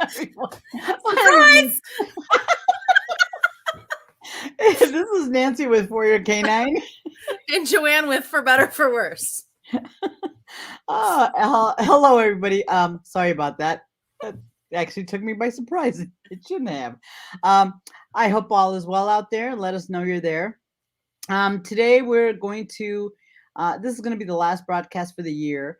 Surprise! This is Nancy with For Your Canine. And Joanne with For Better For Worse. Hello everybody. Sorry about that. That actually took me by surprise. It shouldn't have. I hope all is well out there. Let us know you're there. Today we're going to. This is going to be the last broadcast for the year.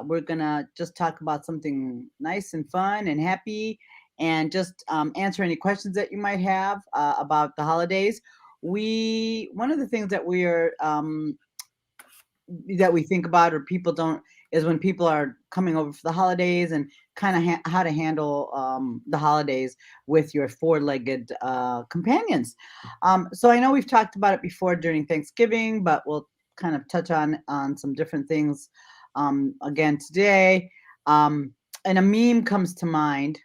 We're gonna just talk about something nice and fun and happy, and just answer any questions that you might have about the holidays. One of the things that we are that we think about or people don't is when people are coming over for the holidays and kind of how to handle the holidays with your four-legged companions. So I know we've talked about it before during Thanksgiving, but we'll kind of touch on some different things again today. And a meme comes to mind.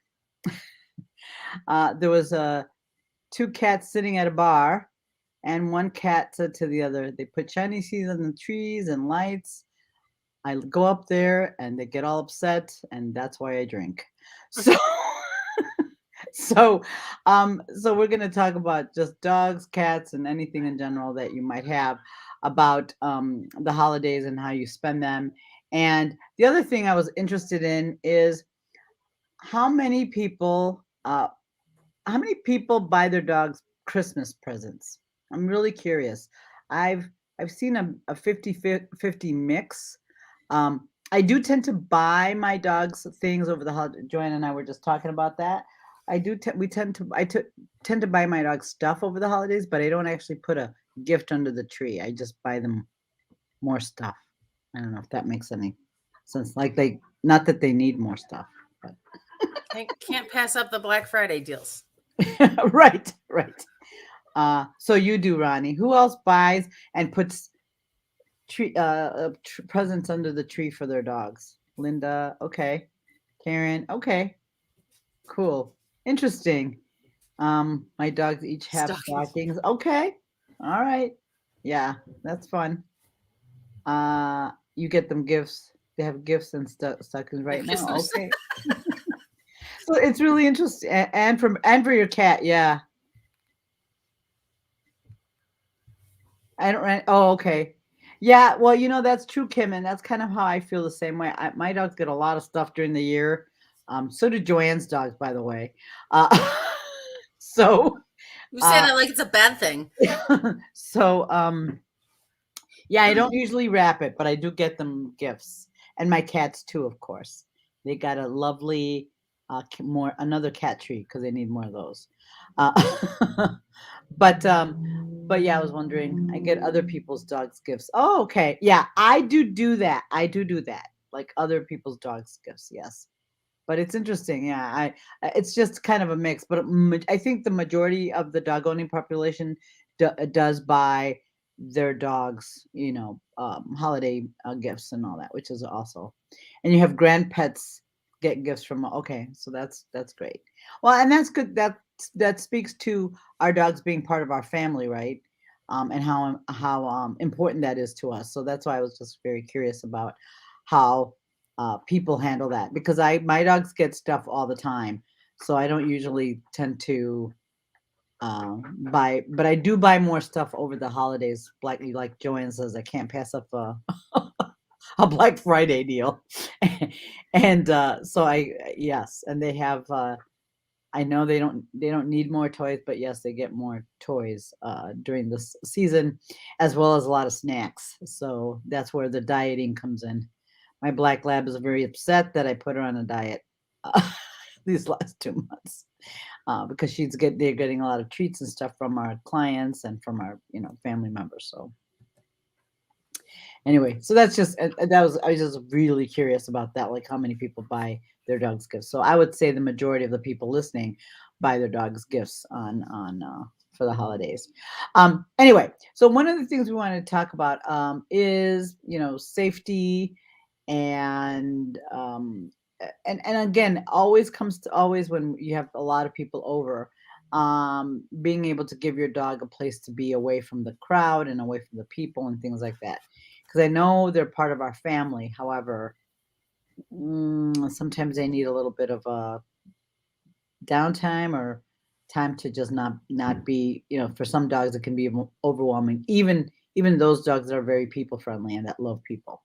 There was two cats sitting at a bar, and one cat said to the other, "They put Chinese seeds on the trees and lights. I go up there and they get all upset, and that's why I drink." So, so we're gonna talk about just dogs, cats, and anything in general that you might have about the holidays and how you spend them. And the other thing I was interested in is how many people, uh, how many people buy their dogs Christmas presents. I'm really curious. I've I've seen a 50 mix. I do tend to buy my dogs things over the holiday. Joanne and I were just talking about that. We tend to tend to buy my dog stuff over the holidays, but I don't actually put a gift under the tree. I just buy them more stuff. I don't know if that makes any sense. Like they, not that they need more stuff, but Can't pass up the Black Friday deals. right, right. So you do, Ronnie. Who else buys and puts presents under the tree for their dogs? Linda, okay. Karen, okay. Cool. Interesting. My dogs each have Stockings. stockings. Okay. All right. Yeah, that's fun. You get them gifts. They have gifts and stockings right now. Okay. So it's really interesting. And for your cat, yeah. I don't rent. Oh, okay. Yeah, well, that's true, Kim, and that's kind of how I feel the same way. My dogs get a lot of stuff during the year. So do Joanne's dogs, by the way. Uh, so, You say uh, that like it's a bad thing. so, yeah, I don't usually wrap it, but I do get them gifts, and my cats too, of course. They got a lovely, more another cat treat because they need more of those. Uh, but yeah, I was wondering. I get other people's dogs gifts. Oh, okay. Yeah, I do that. I do that. Like other people's dogs gifts. Yes. But it's interesting. Yeah, it's just kind of a mix. But I think the majority of the dog owning population does buy their dogs, holiday gifts and all that, which is also. And you have grand pets get gifts from. Okay, so that's great. Well, and that's good. That speaks to our dogs being part of our family, right? And how important that is to us. So that's why I was just very curious about how people handle that, because my dogs get stuff all the time, so I don't usually tend to buy, but I do buy more stuff over the holidays. Like Joanne says, I can't pass up a Black Friday deal, and so yes, and they have. I know they don't need more toys, but yes, they get more toys during this season, as well as a lot of snacks. So that's where the dieting comes in. My black lab is very upset that I put her on a diet these last 2 months because they're getting a lot of treats and stuff from our clients and from our family members. So anyway, so that's just I was just really curious about that, like how many people buy their dogs gifts. So I would say the majority of the people listening buy their dogs gifts on for the holidays. Anyway, so one of the things we wanted to talk about is safety and and again, always when you have a lot of people over, being able to give your dog a place to be away from the crowd and away from the people and things like that, because I know they're part of our family. However, Sometimes they need a little bit of downtime or time to just not be. For some dogs, it can be overwhelming. Even those dogs that are very people friendly and that love people.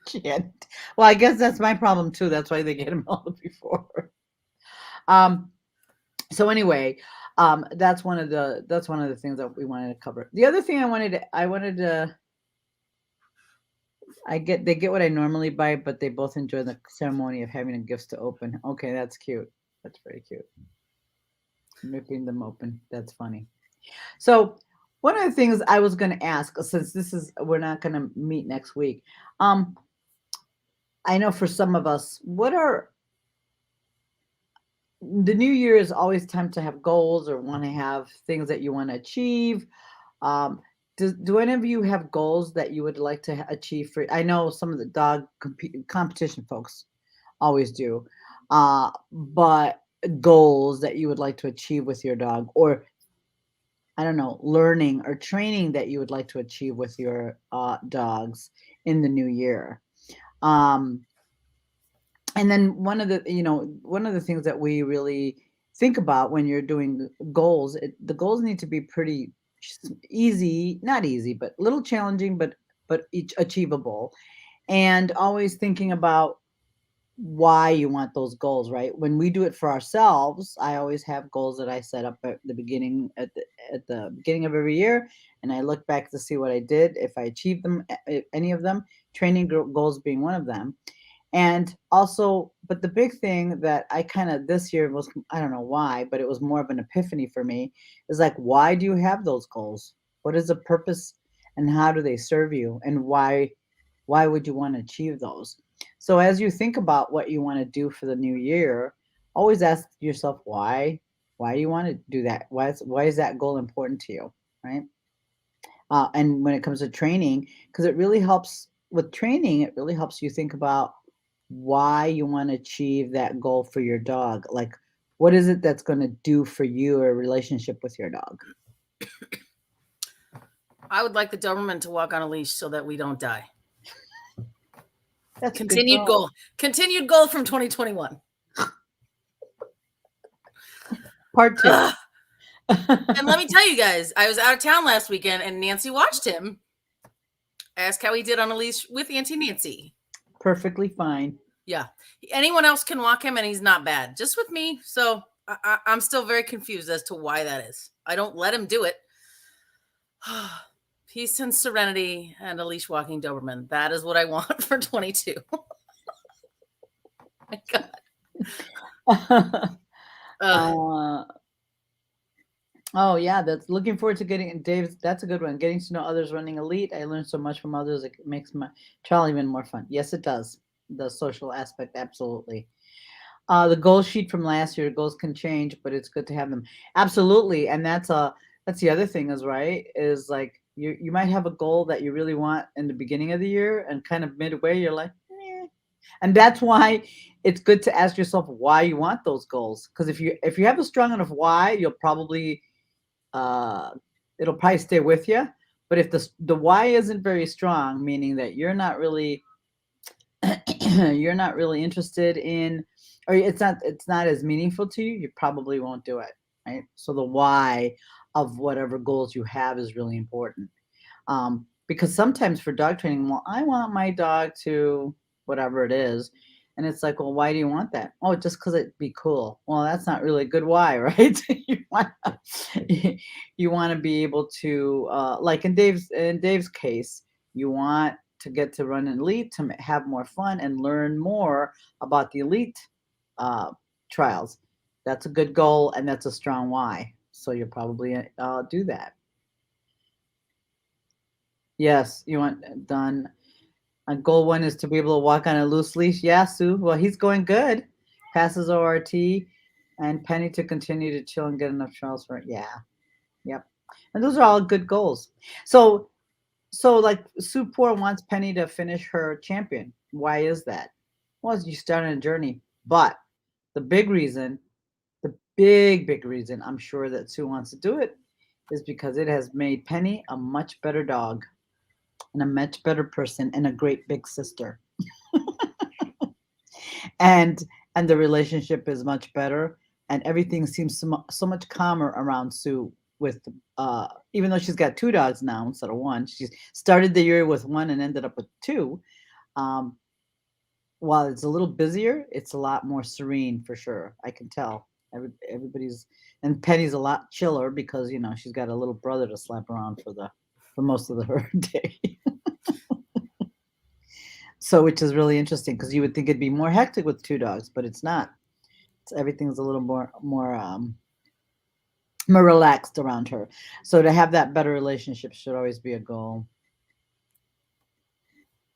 Can't. Well, I guess that's my problem too. That's why they get them all before. Um, so anyway, that's one of the things that we wanted to cover. The other thing I wanted to they get what I normally buy, but they both enjoy the ceremony of having the gifts to open. Okay, that's cute. That's very cute. Ripping them open. That's funny. So one of the things I was going to ask, since we're not going to meet next week, um, I know for some of us, what are the new year is always time to have goals or want to have things that you want to achieve. Um, do any of you have goals that you would like to achieve for? I know some of the dog competition folks always do, but goals that you would like to achieve with your dog, or I don't know, learning or training that you would like to achieve with your dogs in the new year. Um, and then one of the things that we really think about when you're doing goals, the goals need to be pretty easy, not easy, but a little challenging, but each achievable, and always thinking about why you want those goals, right? When we do it for ourselves, I always have goals that I set up at the beginning of every year, and I look back to see what I did, if I achieved them, any of them, training goals being one of them. And also, but the big thing that I kind of this year was, I don't know why, but it was more of an epiphany for me, is like, why do you have those goals? What is the purpose and how do they serve you? And why would you want to achieve those? So as you think about what you want to do for the new year, always ask yourself why. Why do you want to do that? Why is that goal important to you? Right? And when it comes to training, because it really helps with training, it really helps you think about why you want to achieve that goal for your dog. Like, what is it that's going to do for you or relationship with your dog? I would like the Doberman to walk on a leash so that we don't die. That's a good Continued goal. Continued goal from 2021. Part 2. Ugh. And let me tell you guys, I was out of town last weekend and Nancy watched him. Ask how he did on a leash with Auntie Nancy. Perfectly fine. Yeah. Anyone else can walk him and he's not bad. Just with me. So I'm still very confused as to why that is. I don't let him do it. Peace and serenity and a leash walking Doberman. That is what I want for 22. My God. Oh yeah, that's looking forward to getting Dave's. That's a good one. Getting to know others running elite. I learned so much from others. It makes my trial even more fun. Yes, it does. The social aspect, absolutely. The goal sheet from last year, goals can change, but it's good to have them. Absolutely, and that's the other thing is right is like you might have a goal that you really want in the beginning of the year, and kind of midway you're like, eh. And that's why it's good to ask yourself why you want those goals. Because if you have a strong enough why, you'll probably uh, it'll probably stay with you. But if the why isn't very strong, meaning that you're not really you're not really interested in, or it's not as meaningful to you, you probably won't do it, right? So the why of whatever goals you have is really important. Because sometimes for dog training, well, I want my dog to whatever it is. And it's like, well, why do you want that? Oh, just because it'd be cool. Well, that's not really a good why, right? You want to be able to, like in Dave's case, you want to get to run an elite to have more fun and learn more about the elite uh, trials. That's a good goal, and that's a strong why. So you'll probably do that. Yes, you want done. Goal 1 is to be able to walk on a loose leash. Yeah, Sue. Well, he's going good. Passes ORT, and Penny to continue to chill and get enough trials for it. Yeah. Yep. And those are all good goals. So like Sue Poor wants Penny to finish her champion. Why is that? Well, you start on a journey. But the big reason, the big reason I'm sure that Sue wants to do it is because it has made Penny a much better dog. and a much better person and a great big sister. and and the relationship is much better, and everything seems so much calmer around Sue with even though she's got two dogs now instead of one. She started the year with one and ended up with two. um, while it's a little busier, it's a lot more serene for sure. I can tell. Everybody's, and Penny's a lot chiller because she's got a little brother to slap around for most of her day. So, which is really interesting because you would think it'd be more hectic with two dogs, but it's not. Everything's a little more relaxed around her. So to have that better relationship should always be a goal.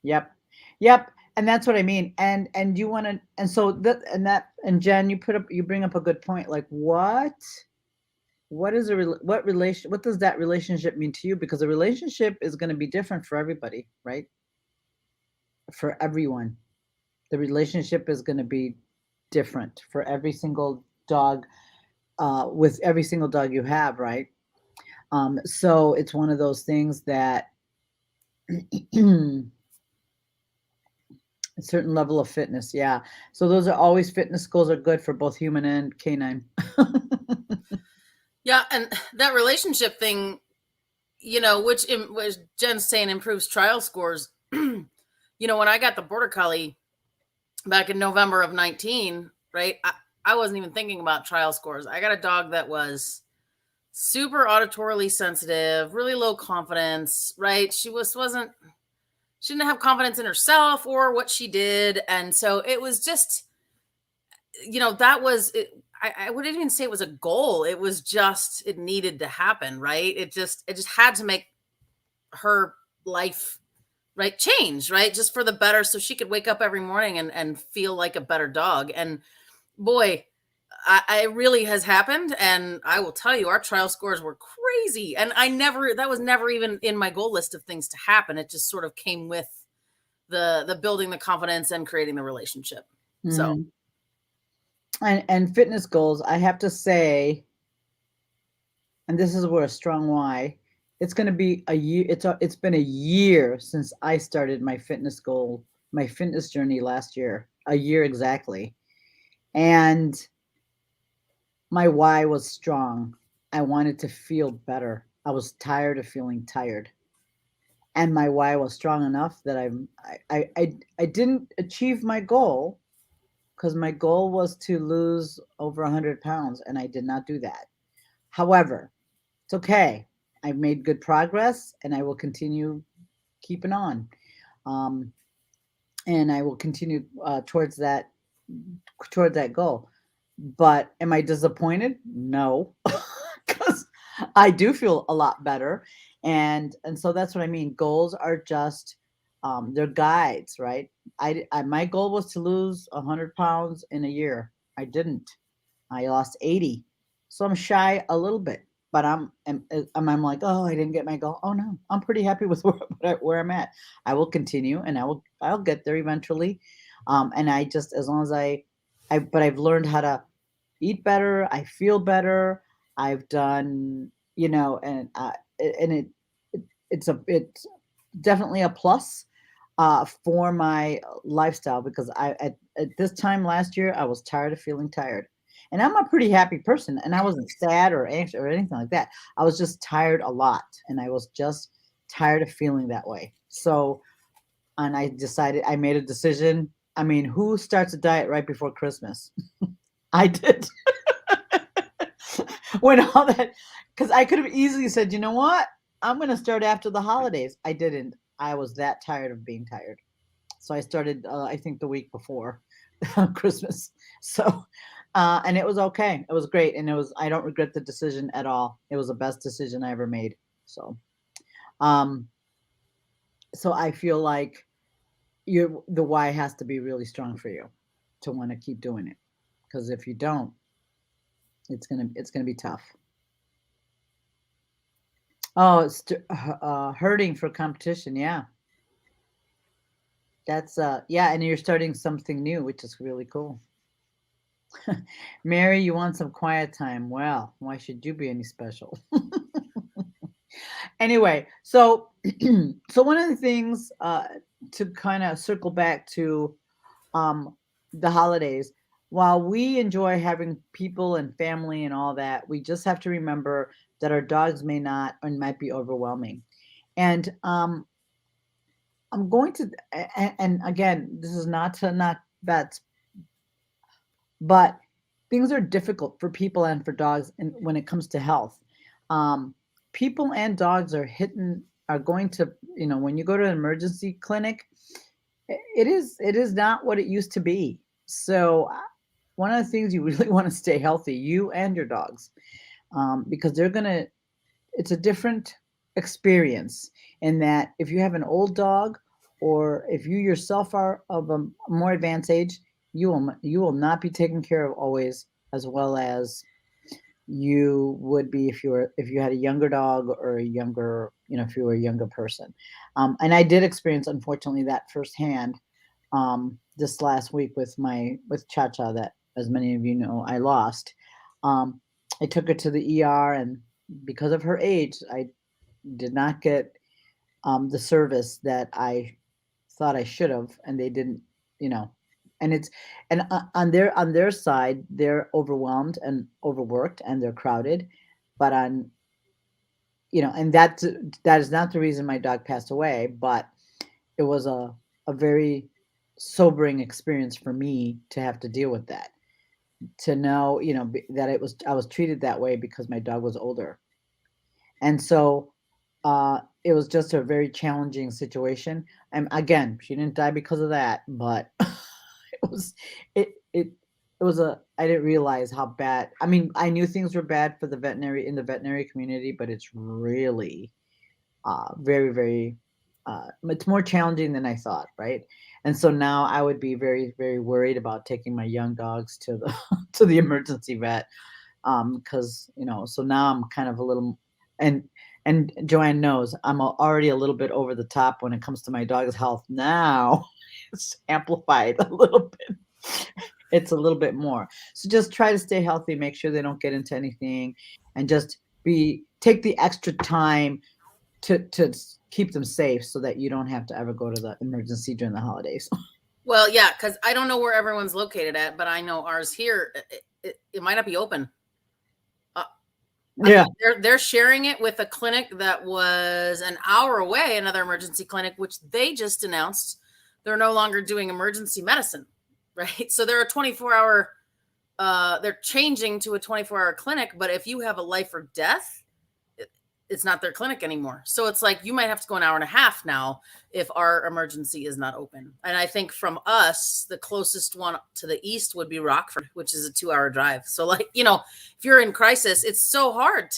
Yep. Yep. And that's what I mean. And you want to, and so and Jen, you bring up a good point. Like what is what does that relationship mean to you? Because a relationship is going to be different for everybody, right? For everyone. The relationship is going to be different for every single dog, with every single dog you have, right? So it's one of those things that a certain level of fitness, yeah. So those are always fitness goals are good for both human and canine. Yeah, and that relationship thing, which Jen's saying improves trial scores. When I got the border collie back in November of 19, right? I wasn't even thinking about trial scores. I got a dog that was super auditorily sensitive, really low confidence, right? She didn't have confidence in herself or what she did. And so it was just, that was it. I wouldn't even say it was a goal. It was just, it needed to happen, right? It just had to make her life, right, change, right? Just for the better, so she could wake up every morning and feel like a better dog. And boy, it really has happened. And I will tell you, our trial scores were crazy. And that was never even in my goal list of things to happen. It just sort of came with the building the confidence and creating the relationship. Mm-hmm. So. And fitness goals, I have to say, and this is where a strong why, it's going to be a year. It's been a year since I started my fitness journey last year, a year exactly. And my why was strong. I wanted to feel better. I was tired of feeling tired. And my why was strong enough that I didn't achieve my goal, because my goal was to lose over 100 pounds, and I did not do that. However, it's okay. I've made good progress, and I will continue keeping on. And I will continue towards that goal. But am I disappointed? No, because I do feel a lot better. And so that's what I mean. Goals are just they're guides, right? My goal was to lose 100 pounds in a year. I didn't. I lost 80, so I'm shy a little bit. But I'm like, oh, I didn't get my goal. Oh no, I'm pretty happy with where I'm at. I will continue, and I'll get there eventually. And I just, as long as but I've learned how to eat better. I feel better. I've done, and it's definitely a plus for my lifestyle, because at this time last year, I was tired of feeling tired. And I'm a pretty happy person, and I wasn't sad or anxious or anything like that. I was just tired a lot, and I was just tired of feeling that way. So, and I made a decision. I mean, who starts a diet right before Christmas? I did. When all that, because I could have easily said, you know what? I'm going to start after the holidays. I didn't. I was that tired of being tired. So I started, I think, the week before Christmas. So, and it was okay. It was great. And I don't regret the decision at all. It was the best decision I ever made. So, so I feel like the why has to be really strong for you to want to keep doing it. Because if you don't, it's gonna be tough. Oh, it's hurting for competition. Yeah, that's yeah, and you're starting something new, which is really cool. Mary, you want some quiet time? Well, why should you be any special? Anyway, so So one of the things to kind of circle back to um, the holidays, while we enjoy having people and family and all that, we just have to remember that our dogs may not and might be overwhelming. And I'm going to, and again, this is not to knock vets, but things are difficult for people and for dogs and when it comes to health. Um, People and dogs are going to, when you go to an emergency clinic, it is not what it used to be. So one of the things you really want to stay healthy, you and your dogs, because it's a different experience in that if you have an old dog or if you yourself are of a more advanced age, you will not be taken care of always as well as you would be if you had a younger dog or a younger, if you were a younger person. And I did experience, unfortunately, that firsthand this last week with Cha Cha, that, as many of you know, I lost. Um, I took her to the ER, and because of her age, I did not get the service that I thought I should have, and they didn't, you know. And it's and on their side, they're overwhelmed and overworked, and they're crowded. But and that is not the reason my dog passed away, but it was a very sobering experience for me to have to deal with that. To know, that I was treated that way because my dog was older. And so it was just a very challenging situation. And again, she didn't die because of that, but it was it it it was a I didn't realize how bad. I mean, I knew things were bad for the veterinary community, but it's really very, very, it's more challenging than I thought, right? And so now I would be very, very worried about taking my young dogs to the to the emergency vet, because so now I'm kind of a little, and Joanne knows already a little bit over the top when it comes to my dog's health. Now it's amplified a little bit. It's a little bit more. So just try to stay healthy, make sure they don't get into anything, and just be take the extra time to keep them safe so that you don't have to ever go to the emergency during the holidays. Well, yeah, because I don't know where everyone's located at, but I know ours here, it might not be open. Uh, Yeah. they're sharing it with a clinic that was an hour away, another emergency clinic, which they just announced they're no longer doing emergency medicine, right? So they're a 24-hour, they're changing to a 24-hour clinic, but if you have a life or death, it's not their clinic anymore. So it's like you might have to go an hour and a half now if our emergency is not open. And I think from us, the closest one to the east would be Rockford, which is a 2-hour drive. So like, if you're in crisis, it's so hard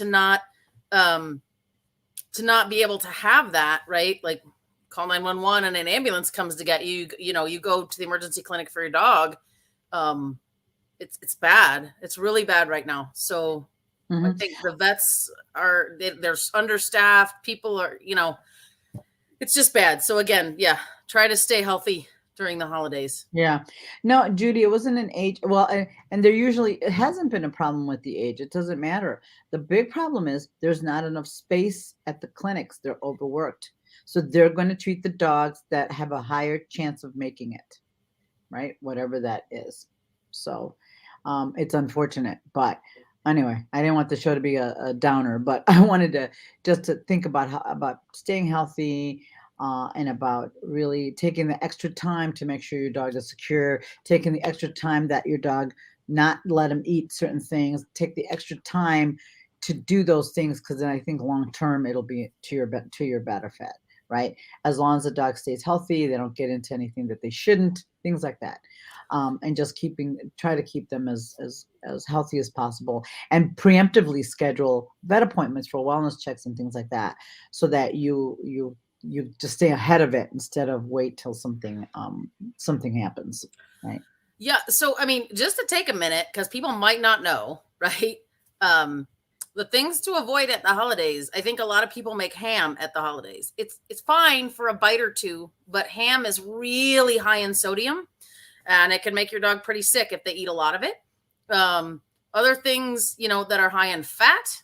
um to not be able to have that, right? Like call 911 and an ambulance comes to get you, you go to the emergency clinic for your dog. Um it's bad. It's really bad right now. So I Mhm. think the vets they're understaffed. People are, it's just bad. So again, yeah, try to stay healthy during the holidays. Yeah. No, Judy, it wasn't an age. Well, and it hasn't been a problem with the age. It doesn't matter. The big problem is there's not enough space at the clinics. They're overworked. So they're going to treat the dogs that have a higher chance of making it, right? Whatever that is. So it's unfortunate. But anyway, I didn't want the show to be a downer, but I wanted to just to think about about staying healthy, and about really taking the extra time to make sure your dog is secure, taking the extra time that your dog not let him eat certain things, take the extra time to do those things, because then I think long term it'll be to your benefit, right? As long as the dog stays healthy, they don't get into anything that they shouldn't, things like that. And just try to keep them as healthy as possible, and preemptively schedule vet appointments for wellness checks and things like that, so that you just stay ahead of it instead of wait till something happens, right? Yeah. So, I mean, just to take a minute, because people might not know, right? Um, the things to avoid at the holidays. I think a lot of people make ham at the holidays. It's fine for a bite or two, but ham is really high in sodium, and it can make your dog pretty sick if they eat a lot of it. Other things, that are high in fat,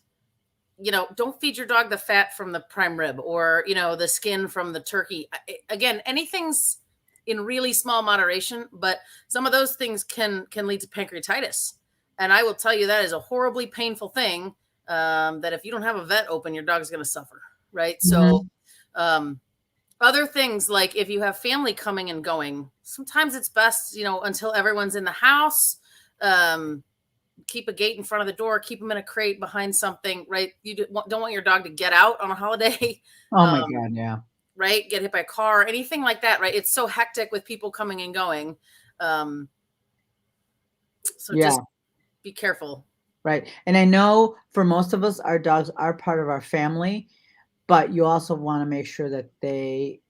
don't feed your dog the fat from the prime rib, or the skin from the turkey. Again, anything's in really small moderation, but some of those things can lead to pancreatitis, and I will tell you that is a horribly painful thing. That if you don't have a vet open, your dog's going to suffer, right? So, Mhm. um, other things, like if you have family coming and going, sometimes it's best, until everyone's in the house. Um, Keep a gate in front of the door, keep them in a crate behind something, right? You don't want your dog to get out on a holiday, Oh my um, God, yeah. right? Get hit by a car, anything like that, right? It's so hectic with people coming and going. Um, so Yeah, just be careful. right. And I know for most of us, our dogs are part of our family, but you also want to make sure that they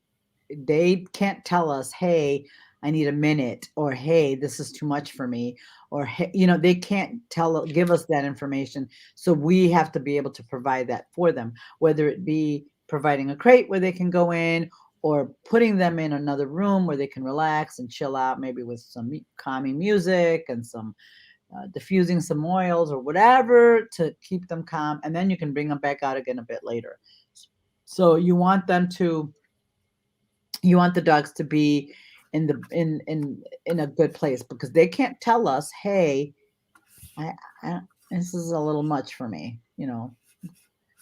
can't tell us, "Hey, I need a minute," or "Hey, this is too much for me," or "Hey," they can't give us that information. So we have to be able to provide that for them, whether it be providing a crate where they can go in, or putting them in another room where they can relax and chill out, maybe with some calming music and some diffusing some oils or whatever to keep them calm, and then you can bring them back out again a bit later. So you want the dogs to be in a good place, because they can't tell us, "Hey, I, I this is a little much for me."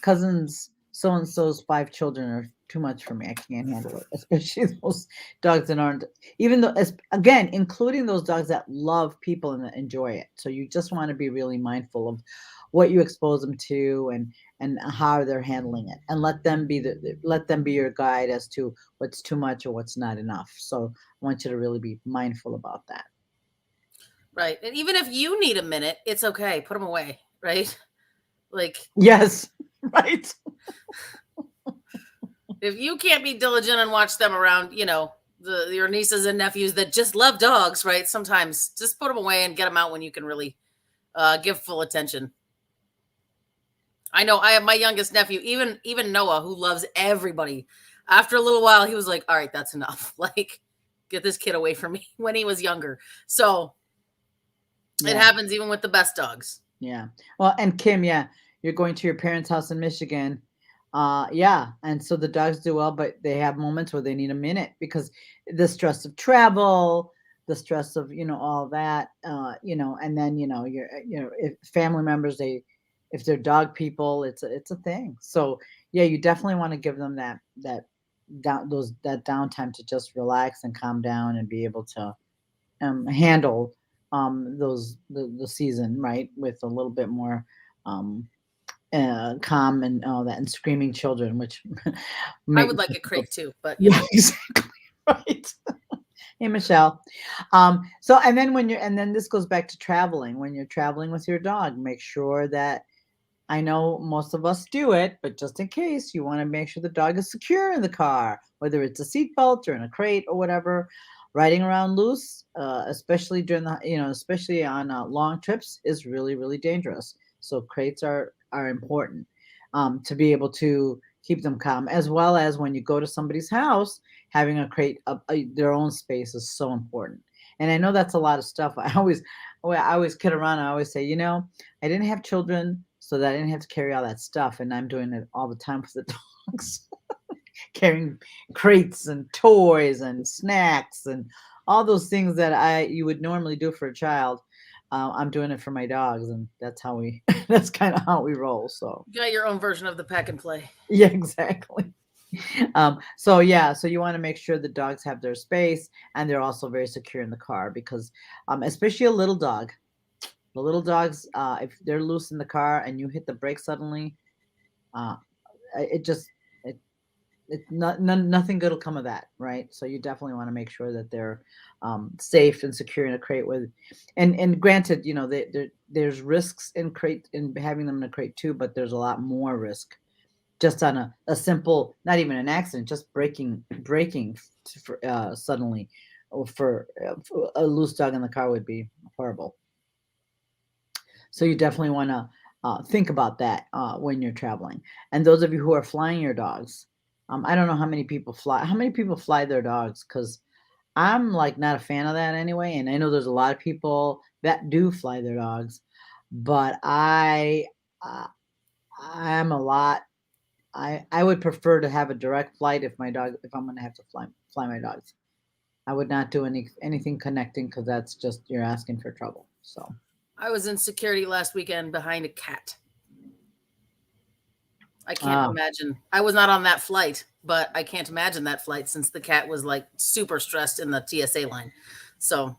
Cousins so and so's 5 children are too much for me. I can't handle it, especially those dogs that aren't, even though, as again, including those dogs that love people and that enjoy it. So you just want to be really mindful of what you expose them to, and how they're handling it, and let them be your guide as to what's too much or what's not enough. So I want you to really be mindful about that. Right. And even if you need a minute, it's okay. Put them away, right? Like, Yes, right. if you can't be diligent and watch them around, your nieces and nephews that just love dogs, right? Sometimes just put them away and get them out when you can really give full attention. I know I have my youngest nephew, even Noah, who loves everybody. After a little while, he was like, "All right, that's enough. Like, get this kid away from me." When he was younger, so it Yeah. happens even with the best dogs. Yeah. Well, and Kim, yeah, you're going to your parents' house in Michigan. Yeah. And so the dogs do well, but they have moments where they need a minute, because the stress of travel, the stress of, all that, and then, if family members, if they're dog people, it's a thing. So yeah, you definitely want to give them that downtime to just relax and calm down and be able to handle the season, right, with a little bit more um calm and all that, and screaming children, which I make would me like a feel. crate too, but Yeah, exactly. Right. Hey, Michelle. So, and then this goes back to traveling. When you're traveling with your dog, make sure that, I know most of us do it, but just in case, you want to make sure the dog is secure in the car, whether it's a seatbelt or in a crate or whatever. Riding around loose, especially especially on long trips, is really, really dangerous. So crates are important, to be able to keep them calm, as well as when you go to somebody's house, having a crate of their own space is so important. And I know that's a lot of stuff. I always kid around. I always say, I didn't have children, so that I didn't have to carry all that stuff, and I'm doing it all the time for the dogs, carrying crates and toys and snacks and all those things that I you would normally do for a child. I'm doing it for my dogs, and that's how we that's kind of how we roll. So you got your own version of the pack and play. yeah, exactly. So yeah, so you want to make sure the dogs have their space, and they're also very secure in the car, because especially a little dog. The little dogs, if they're loose in the car and you hit the brake suddenly, uh, it just it nothing good will come of that, right? So you definitely want to make sure that they're safe and secure in a crate with, and granted, there's risks in crate in having them in a crate too, but there's a lot more risk just on a simple, not even an accident, just breaking suddenly, or for a loose dog in the car would be horrible. So you definitely want to think about that when you're traveling. And those of you who are flying your dogs, I don't know how many people fly. How many people fly their dogs? Because I'm like not a fan of that anyway. And I know there's a lot of people that do fly their dogs, but uh, I'm a lot. I would prefer to have a direct flight if I'm gonna have to fly my dogs. I would not do anything connecting because that's just you're asking for trouble. So I was in security last weekend behind a cat. I can't uh, imagine. I was not on that flight, but I can't imagine that flight since the cat was like super stressed in the TSA line. So,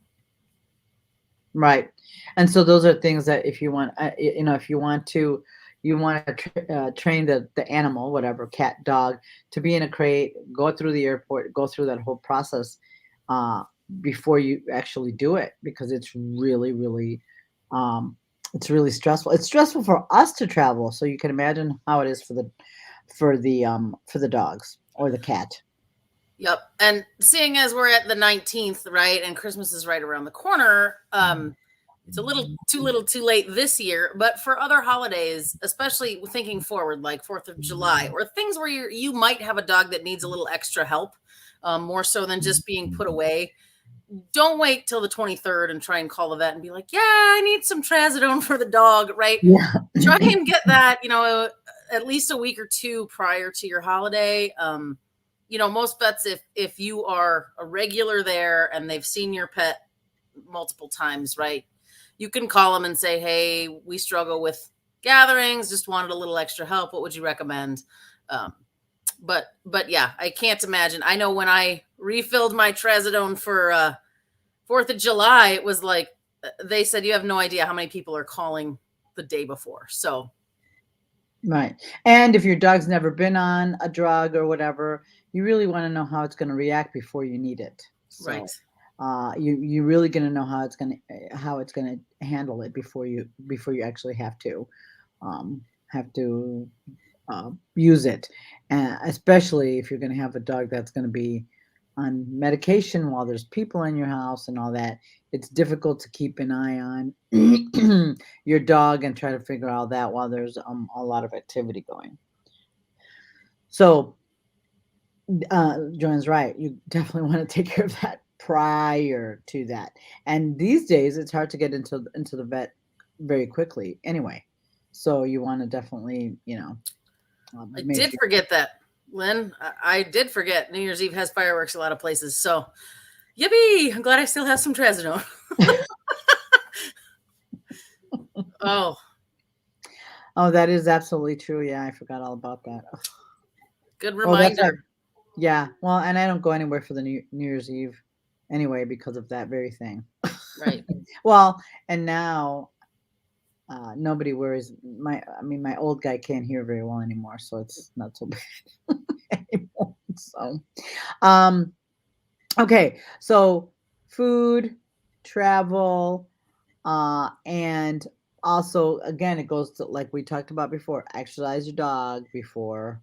right, and so those are things that if you want, if you want to train the animal, whatever, cat, dog, to be in a crate, go through the airport, go through that whole process uh, before you actually do it because um, it's really stressful. It's stressful for us to travel, so you can imagine how it is for the dogs or the cat. yep. And seeing as we're at the 19th, right, and Christmas is right around the corner, it's a little too late this year, but for other holidays, especially thinking forward, like 4th of July, or things where you might have a dog that needs a little extra help, more so than just being put away. Don't wait till the 23rd and try and call the vet and be like, yeah, I need some trazodone for the dog, right? Yeah. Try and get that, at least a week or two prior to your holiday. Most vets, if you are a regular there and they've seen your pet multiple times, right? You can call them and say, hey, we struggle with gatherings, just wanted a little extra help. What would you recommend? Um, but yeah, I can't imagine. I know when I refilled my trazodone for 4th of July, it was like they said you have no idea how many people are calling the day before. So Right. And if your dog's never been on a drug or whatever, you really want to know how it's going to react before you need it. right. So, you really going to know how it's going to handle it before you actually um, have to use it, especially if you're going to have a dog that's going to be on medication while there's people in your house and all that. It's difficult to keep an eye on your dog and try to figure out that while there's a lot of activity going. So, Joanne's right. You definitely want to take care of that prior to that. And these days, it's hard to get into the vet very quickly anyway. So you want to definitely, I make did sure. forget that, Lynn. I did forget New Year's Eve has fireworks a lot of places. So yippee! I'm glad I still have some trazodone. Oh, Oh, that is absolutely true. Yeah, I forgot all about that. Ugh. good Oh, that's right. reminder. Yeah. Well, and I don't go anywhere for the New Year's Eve anyway because of that very thing. Right. Well, and now nobody worries. My old guy can't hear very well anymore, so it's not so bad anymore. So, um, okay. So, food, travel, and also again, it goes to like we talked about before. Exercise your dog before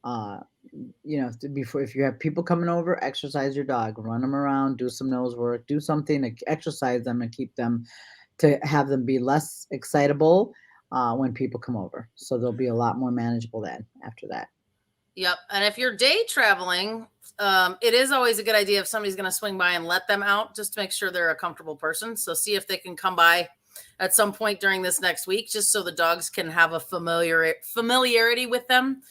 uh before if you have people coming over, exercise your dog, run them around, do some nose work, do something to exercise them and keep them to have them be less excitable when people come over, so they'll be a lot more manageable then after that. Yep. And if you're day traveling, it is always a good idea if somebody's going to swing by and let them out just to make sure they're a comfortable person. So see if they can come by at some point during this next week, just so the dogs can have a familiarity with them.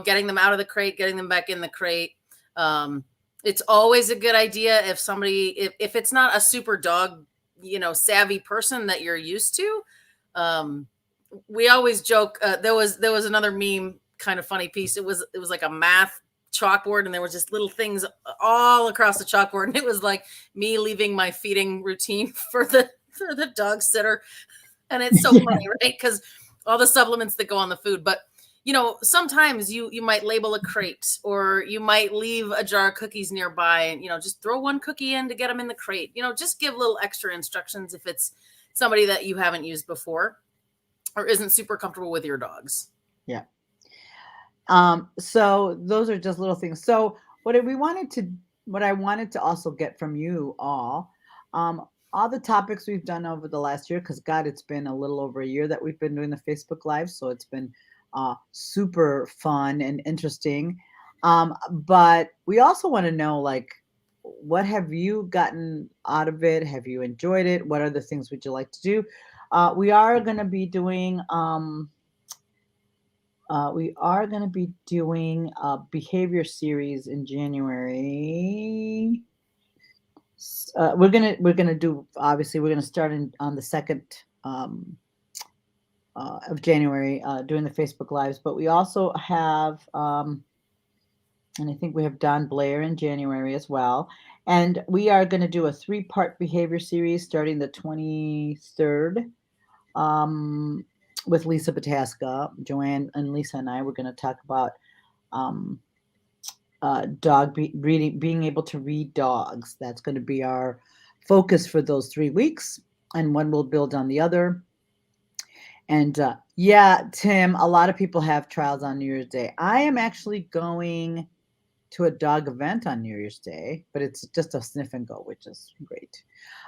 Getting them out of the crate, getting them back in the crate. Um, it's always a good idea if if it's not a super dog, savvy person that you're used to. Um, we always joke. There was another meme, kind of funny piece. It was like a math chalkboard, and there was just little things all across the chalkboard, and it was like me leaving my feeding routine for the dog sitter, and it's so funny, right? Because all the supplements that go on the food, but sometimes you might label a crate, or you might leave a jar of cookies nearby, and just throw one cookie in to get them in the crate. Just give little extra instructions if it's somebody that you haven't used before or isn't super comfortable with your dogs. Yeah. So those are just little things. So what I wanted to also get from you all the topics we've done over the last year, because God, it's been a little over a year that we've been doing the Facebook Live, so it's been super fun and interesting. But we also want to know, like, what have you gotten out of it? Have you enjoyed it? What are the things would you like to do? We are going to be doing We are going to be doing a behavior series in January. We're gonna do, obviously we're gonna start on the second of January, doing the Facebook Lives, but we also have, and I think we have Don Blair in January as well. And we are going to do a 3-part behavior series starting the 23rd, um, with Lisa Bataska. Joanne and Lisa and I were going to talk about um, reading, being able to read dogs. That's going to be our focus for those 3 weeks, and one will build on the other. And yeah, Tim, a lot of people have trials on New Year's Day. I am actually going to a dog event on New Year's Day, but it's just a sniff and go, which is great.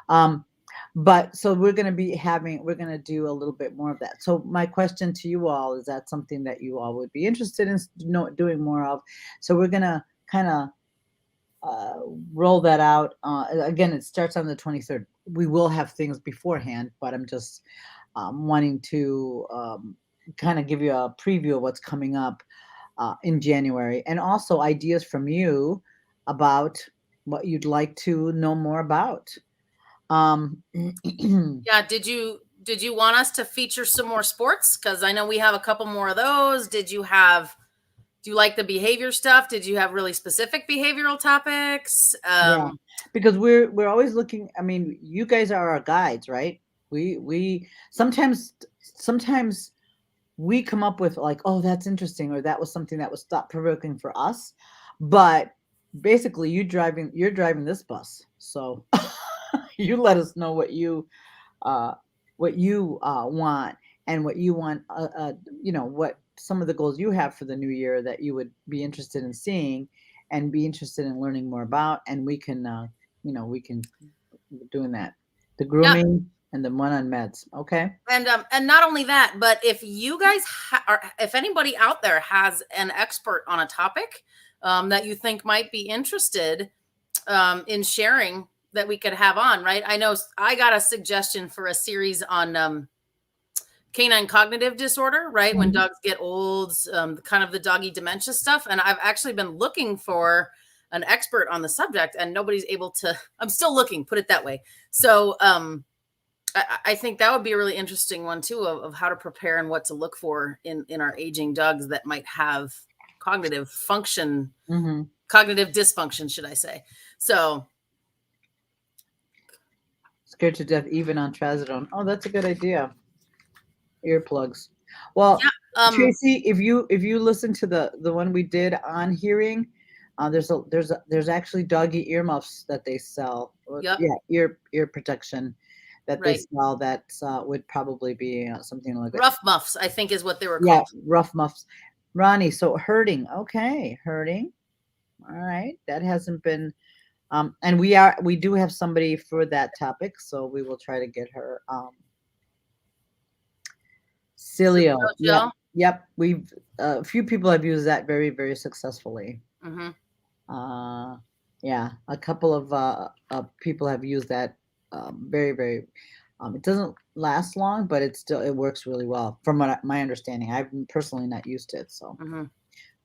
Um, but so we're going to do a little bit more of that. So my question to you all, is that something that you all would be interested in doing more of? So we're going to kind of roll that out. Again, it starts on the 23rd. We will have things beforehand, but I'm just wanting to kind of give you a preview of what's coming up in January, and also ideas from you about what you'd like to know more about. Yeah, did you want us to feature some more sports? Because I know we have a couple more of those. Do you like the behavior stuff? Did you have really specific behavioral topics? Yeah, because we're always looking. I mean, you guys are our guides, right? We sometimes we come up with like, oh, that's interesting, or that was something that was thought provoking for us. But basically, you're driving this bus, so you let us know uh, what you want, and what you want. What some of the goals you have for the new year that you would be interested in seeing, and be interested in learning more about, and we can doing that. The Yeah, grooming and the one on meds. Okay. and not only that, but if you guys if anybody out there has an expert on a topic that you think might be interested in sharing, that we could have on, right? I know I got a suggestion for a series on canine cognitive disorder, right? When Mhm. dogs get old, kind of the doggy dementia stuff. And I've actually been looking for an expert on the subject, and nobody's able to. I'm still looking, put it that way. So I think that would be a really interesting one too, of how to prepare and what to look for in our aging dogs that might have cognitive function, Mhm. cognitive dysfunction, should I say? So Scared to death even on trazodone. Oh, that's a good idea. Earplugs. Well, yeah, Tracy, if you listen to the one we did on hearing, there's actually doggy earmuffs that they sell. yep, Yeah, ear protection that they right. sell, that would probably be something like that. Rough muffs, I think, is what they were Yeah, called. rough muffs. Ronnie, so herding. Okay, herding. All right, that hasn't been. And we do have somebody for that topic, so we will try to get her. Cilio. Yep. Gel. Yep. We've a few people have used that very, very successfully. Mm-hmm. Uh, yeah, a couple of people have used that very, very. It doesn't last long, but it works really well, from my understanding. I've personally not used it, so. Mm-hmm.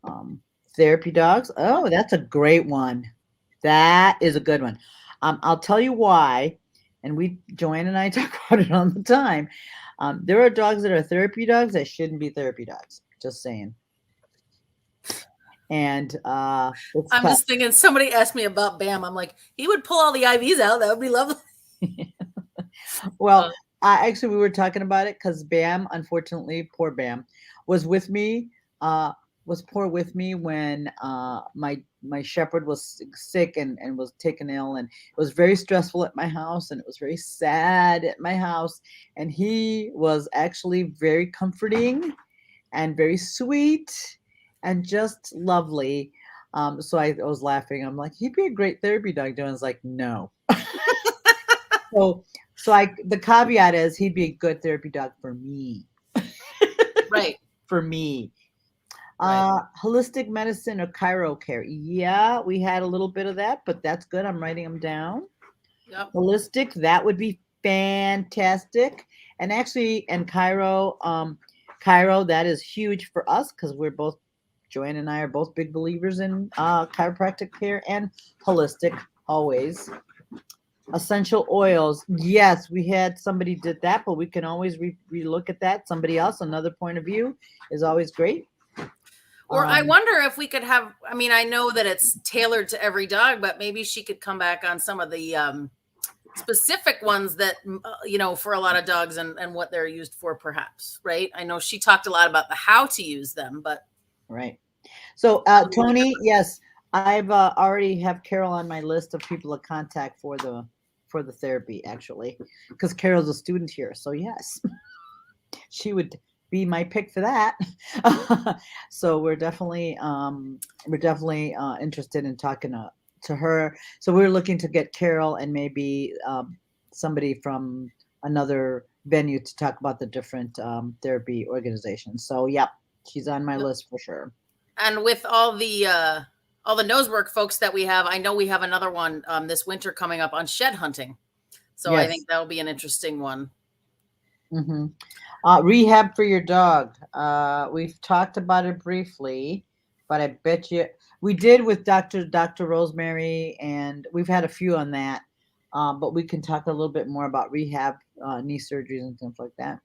Um, Therapy dogs. Oh, that's a great one. That is a good one. I'll tell you why. And Joanne and I talk about it all the time. There are dogs that are therapy dogs that shouldn't be therapy dogs. Just saying. And it's I'm tough. just thinking, somebody asked me about Bam. I'm like, he would pull all the IVs out. That would be lovely. Well, Uh, actually, we were talking about it because Bam, unfortunately, poor Bam, was with me. Uh, was poor with me when my shepherd was sick and was taken ill, and it was very stressful at my house, and it was very sad at my house. And he was actually very comforting and very sweet and just lovely. So I was laughing. I'm like, he'd be a great therapy dog. Joanne's like, no. So the caveat is he'd be a good therapy dog for me. right, For me. right. Holistic medicine or chiro care. Yeah, we had a little bit of that, but that's good. I'm writing them down. Yep. Holistic, that would be fantastic. And actually, and chiro, Chiro, that is huge for us because Joanne and I are both big believers in chiropractic care and holistic always. Essential oils. Yes, we had somebody did that, but we can always relook at that. Somebody else, another point of view is always great. Or I wonder if we could have, I mean, I know that it's tailored to every dog, but maybe she could come back on some of the specific ones that, for a lot of dogs and what they're used for, perhaps, right? I know she talked a lot about the how to use them, but. Right. So, Tony, yes, I've already have Carol on my list of people to contact for the therapy, actually, because Carol's a student here. So yes, she would be my pick for that. So we're definitely interested in talking to her. So we're looking to get Carol and maybe somebody from another venue to talk about the different therapy organizations. So yep, she's on my list for sure. And with all the nosework folks that we have, I know we have another one this winter coming up on shed hunting. So yes. I think that'll be an interesting one. Mm-hmm. Rehab for your dog. We've talked about it briefly, but I bet you we did with Dr. Rosemary, and we've had a few on that. But we can talk a little bit more about rehab, knee surgeries and things like that.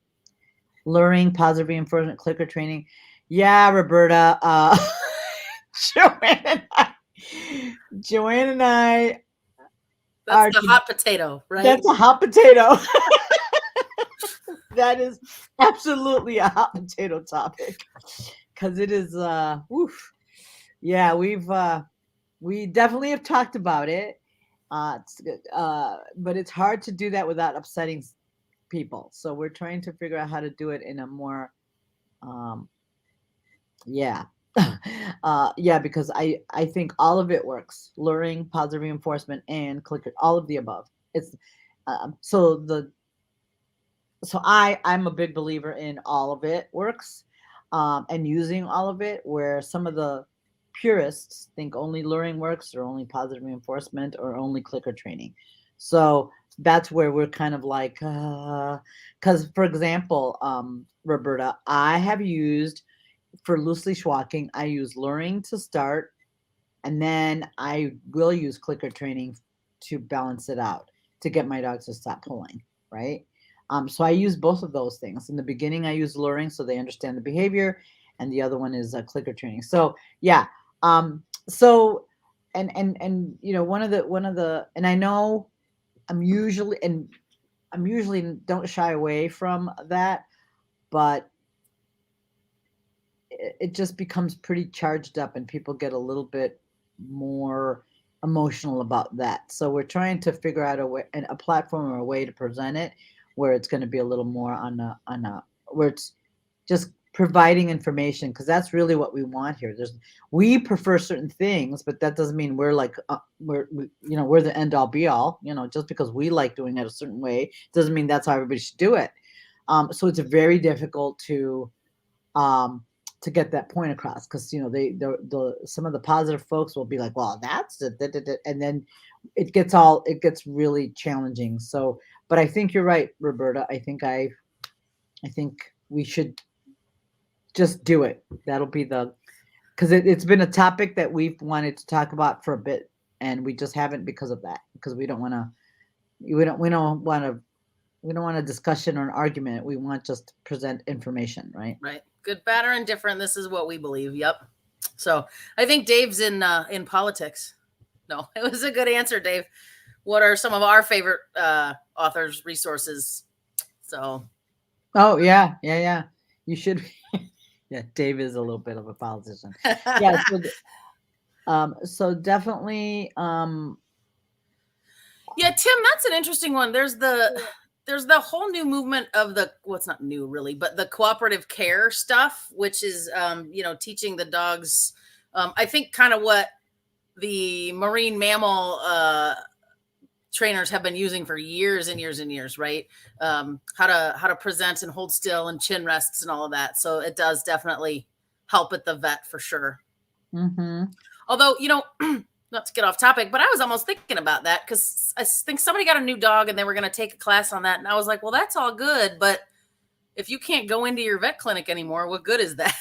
Luring, positive reinforcement, clicker training. Yeah, Roberta. Joanne and I. That's the hot potato, right? That's a hot potato. That is absolutely a hot potato topic because it is. Yeah, we definitely have talked about it. But it's hard to do that without upsetting people. So we're trying to figure out how to do it in a more, yeah, because I think all of it works: luring, positive reinforcement, and clicker, all of the above. It's so I'm a big believer in all of it works, and using all of it, where some of the purists think only luring works or only positive reinforcement or only clicker training. So that's where we're kind of like, because for example, Roberta, I have used for loose leash walking, I use luring to start, and then I will use clicker training to balance it out to get my dogs to stop pulling, right? So I use both of those things. In the beginning, I use luring so they understand the behavior, and the other one is clicker training. So yeah. So and one of the and I know I'm usually don't shy away from that, but it just becomes pretty charged up, and people get a little bit more emotional about that. So we're trying to figure out a platform or a way to present it where it's going to be a little more on a where it's just providing information, because that's really what we want here. We prefer certain things, but that doesn't mean we're like we're the end all be all. Just because we like doing it a certain way doesn't mean that's how everybody should do it. So it's very difficult to get that point across, because some of the positive folks will be like, well, that's it, and then it gets really challenging. So, but I think you're right, Roberta. I think we should just do it. That'll be because it's been a topic that we've wanted to talk about for a bit, and we just haven't because of that. Because we don't want a discussion or an argument. We want just to present information, right? Right. Good, bad, or indifferent. This is what we believe. Yep. So I think Dave's in politics. No, it was a good answer, Dave. What are some of our favorite authors' resources? So. Oh yeah. You should. Yeah, Dave is a little bit of a politician. Yeah. So definitely. Yeah, Tim, that's an interesting one. There's the whole new movement of it's not new really, but the cooperative care stuff, which is, teaching the dogs. I think kind of what the marine mammal trainers have been using for years and years and years, right? How to present and hold still and chin rests and all of that. So it does definitely help at the vet for sure. Mm-hmm. Although, not to get off topic, but I was almost thinking about that because I think somebody got a new dog and they were going to take a class on that. And I was like, well, that's all good. But, if you can't go into your vet clinic anymore, what good is that?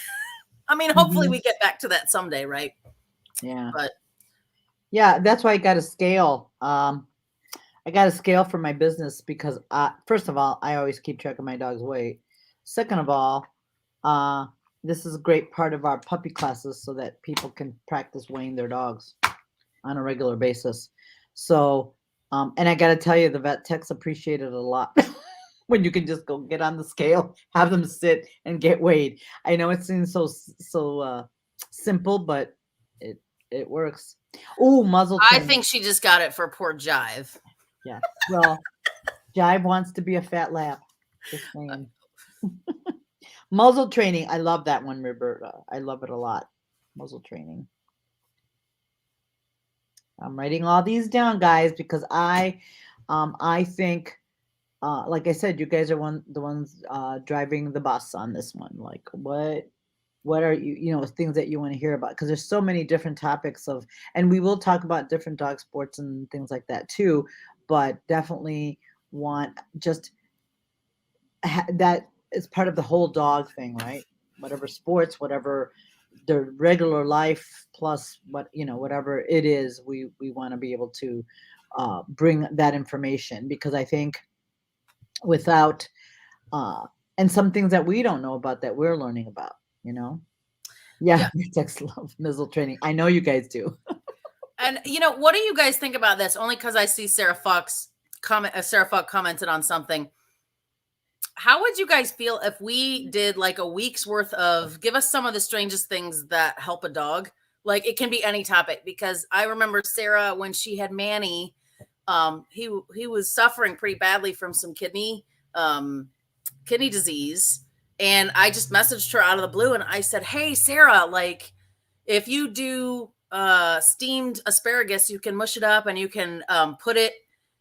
I mean, hopefully we get back to that someday, right? Yeah. But Yeah, that's why I got a scale. I got a scale for my business because, first of all, I always keep track of my dog's weight. Second of all, uh, this is a great part of our puppy classes so that people can practice weighing their dogs on a regular basis. So, and I got to tell you, the vet techs appreciate it a lot when you can just go get on the scale, have them sit and get weighed. I know it seems so simple, but it works. Oh, muzzle I training. think she just got it for poor Jive. Yeah. Well, Jive wants to be a fat lap. Just saying. Muzzle training. I love that one, Roberta. I love it a lot. Muzzle training. I'm writing all these down, guys, because I think, like I said, you guys are the ones driving the bus on this one. Like, what are things that you want to hear about? Because there's so many different topics and we will talk about different dog sports and things like that too. But definitely want just that is part of the whole dog thing, right? Whatever sports, whatever their regular life plus whatever it is, we want to be able to bring that information because I think without and some things that we don't know about that we're learning about, yeah. Text love muzzle training. I know you guys do. And what do you guys think about this? Only because I see Sarah Fox commented on something. How would you guys feel if we did like a week's worth of give us some of the strangest things that help a dog? Like it can be any topic because I remember Sarah when she had Manny, he was suffering pretty badly from some kidney disease. And I just messaged her out of the blue and I said, "Hey Sarah, like if you do steamed asparagus, you can mush it up and you can put it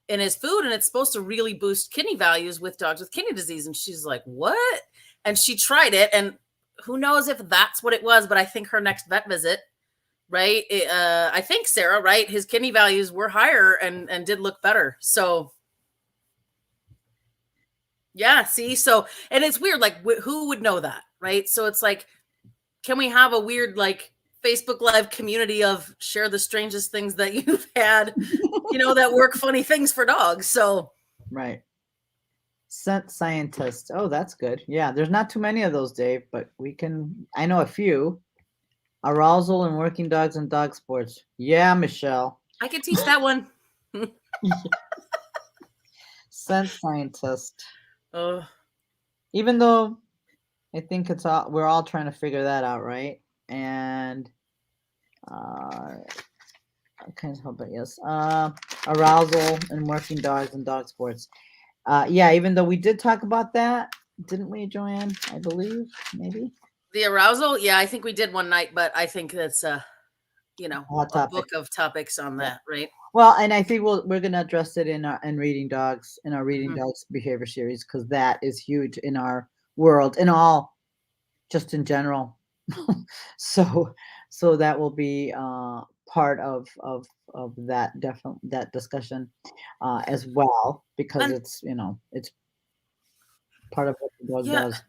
in his food and it's supposed to really boost kidney values with dogs with kidney disease." And she's like, "What?" And she tried it and who knows if that's what it was, but I think her next vet visit, right? I think Sarah, right? His kidney values were higher and did look better. So yeah, see, so, and it's weird, like who would know that, right? So it's like, can we have a weird like Facebook Live community of share the strangest things that you've had, that work funny things for dogs? So Right. Scent scientist. Oh, that's good. Yeah, there's not too many of those, Dave, but I know a few. Arousal and working dogs and dog sports. Yeah, Michelle. I could teach that one. Scent scientist. Oh, Even though I think we're all trying to figure that out, right? And I can't help it. Yes. Arousal and working dogs and dog sports. Yeah, even though we did talk about that, didn't we, Joanne? I believe maybe the arousal. Yeah, I think we did one night, but I think that's a hot a topic. book of topics on Yeah. that, right? Well, and I think we're gonna address it in our reading dogs behavior series because that is huge in our world and all just in general. so that will be part of that discussion as well because And it's part of what the dog yeah, does.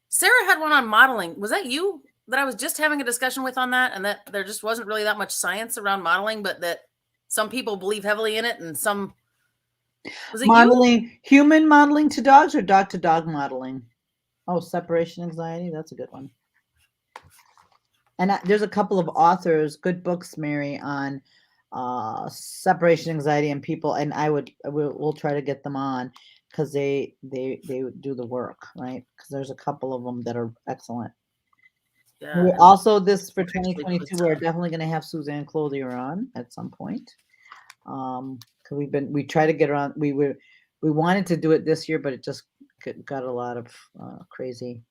Sarah had one on modeling. Was that you that I was just having a discussion with on that? And that there just wasn't really that much science around modeling, but that some people believe heavily in it and some. Was it Modeling, human modeling to dogs or dog to dog modeling? Oh, separation anxiety. That's a good one. And there's a couple of authors, good books, Mary, on separation anxiety and people. And we'll try to get them on because they do the work, right? Because there's a couple of them that are excellent. Yeah. We're also this for Actually 2022. We're definitely going to have Suzanne Clothier on at some point. Because we try to get her on. We wanted to do it this year, but it just got a lot of crazy.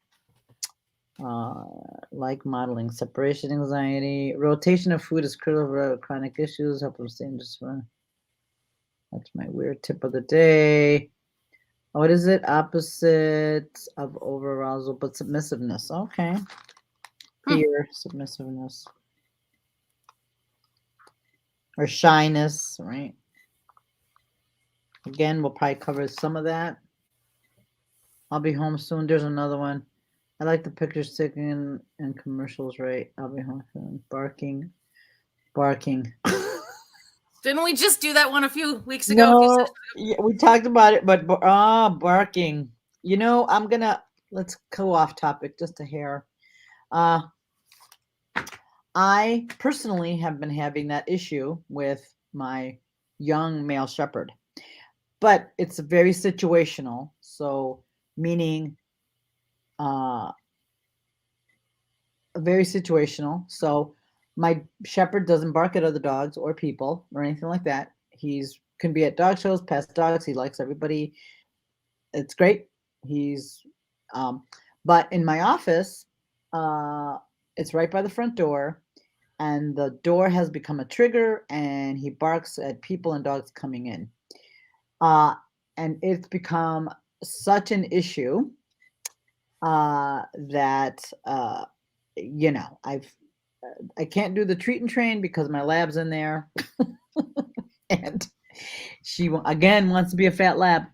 Like modeling, separation anxiety, rotation of food is critical for chronic issues. Help them stay in just one. That's my weird tip of the day. What is it? Opposite of over arousal, but submissiveness. Okay. Fear, submissiveness. Or shyness, right? Again, we'll probably cover some of that. I'll be home soon. There's another one. I like the pictures taken in commercials, right? I'll be home soon. Barking, barking. Didn't we just do that one a few weeks ago? A few No, sessions yeah, we talked about it, but barking. I'm gonna let's go off topic just a hair. Uh, I personally have been having that issue with my young male shepherd, but it's very situational. So, meaning, uh, very situational. So, my shepherd doesn't bark at other dogs or people or anything like that. He's can be at dog shows, past dogs. He likes everybody. It's great. He's, um, but in my office, uh, it's right by the front door, and the door has become a trigger, and he barks at people and dogs coming in. Uh, and it's become such an issue that I can't do the treat and train because my lab's in there, and again wants to be a fat lab.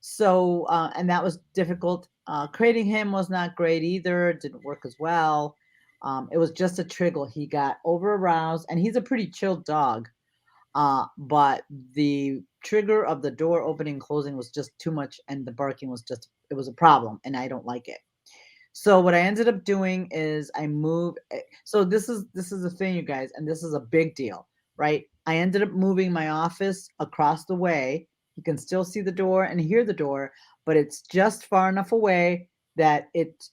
So, and that was difficult. Creating him was not great either. It didn't work as well. It was just a trigger. He got over aroused, and he's a pretty chilled dog. But the trigger of the door opening and closing was just too much, and the barking was it was a problem, and I don't like it. So what I ended up doing is I moved. So this is the thing, you guys, and this is a big deal, right? I ended up moving my office across the way. You can still see the door and hear the door, but it's just far enough away that it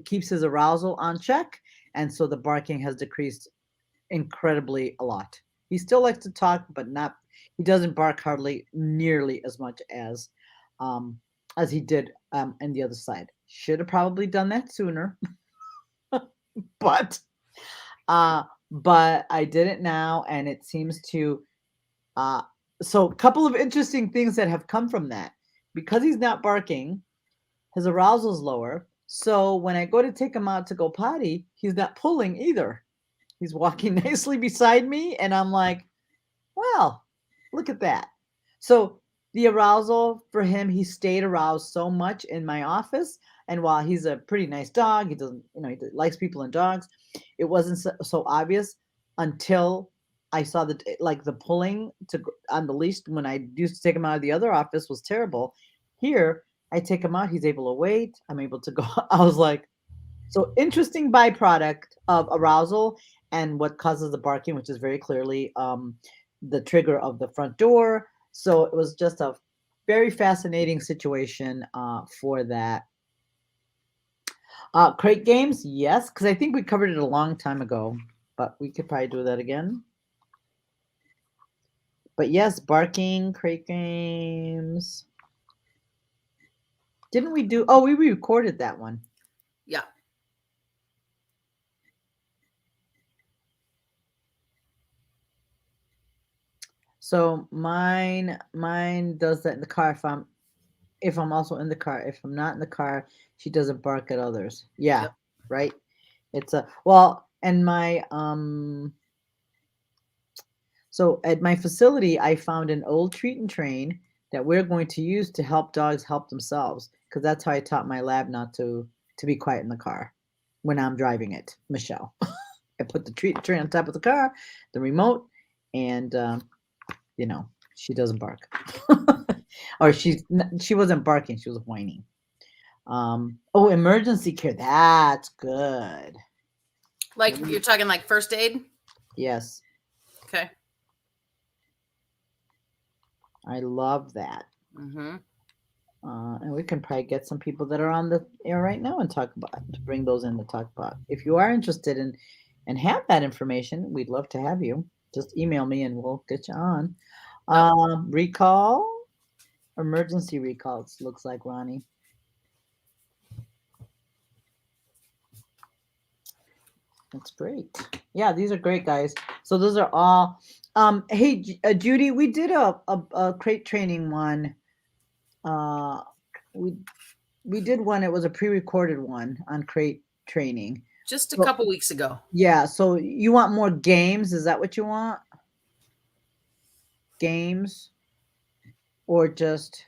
keeps his arousal on check, and so the barking has decreased incredibly a lot. He still likes to talk, but not. He doesn't bark hardly nearly um, as he did on the other side. Should have probably done that sooner, but but I did it now, and it seems to. Uh, so, a couple of interesting things that have come from that. Because he's not barking, his arousal's lower. So when I go to take him out to go potty, he's not pulling either. He's walking nicely beside me, and I'm like, well, look at that. So the arousal for him, he stayed aroused so much in my office. And while he's a pretty nice dog, he doesn't, he likes people and dogs. It wasn't so obvious until I saw the pulling on the leash when I used to take him out of the other office was terrible. Here, I take him out, he's able to wait. I'm able to go. I was like, so interesting byproduct of arousal and what causes the barking, which is very clearly the trigger of the front door. So it was just a very fascinating situation for that. Crate games, yes, because I think we covered it a long time ago, but we could probably do that again. But yes, barking, crate games. Didn't we do? Oh, we recorded that one. Yeah. So mine does that in the car if I'm also in the car. If I'm not in the car, she doesn't bark at others. Yeah, Yep. right. It's and so at my facility, I found an old treat and train that we're going to use to help dogs help themselves because that's how I taught my lab not to be quiet in the car when I'm driving it, Michelle. I put the treat and train on top of the car, the remote, and she doesn't bark. Or she wasn't barking, she was whining. Oh, emergency care, that's good. Like you're talking like first aid? Yes, Okay. I love that. Mm-hmm. And we can probably get some people that are on the air right now and to bring those in to talk about. If you are interested in and have that information, we'd love to have you. Just email me and we'll get you on. Yep. Recall, emergency recalls, looks like, Ronnie. That's great. Yeah, these are great, guys. So those are all. Hey, Judy, we did a crate training one. Uh, we we did one. It was a pre-recorded one on crate training. Just a So, couple weeks ago. yeah. So you want more games? Is that what you want? Games, or just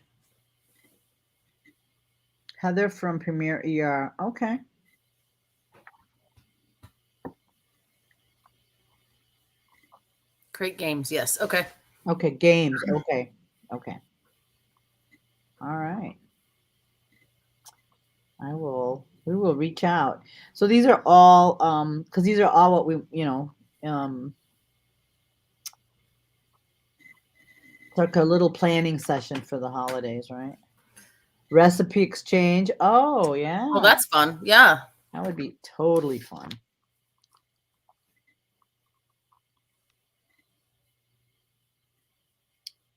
Heather from Premier ER. Okay. Create games. Yes. Okay. Okay. Games. Okay. Okay. All right. We will reach out. So these are all, because these are all what we, it's like a little planning session for the holidays, right? Recipe exchange. Oh, Well, yeah. that's fun. Yeah. That would be totally fun.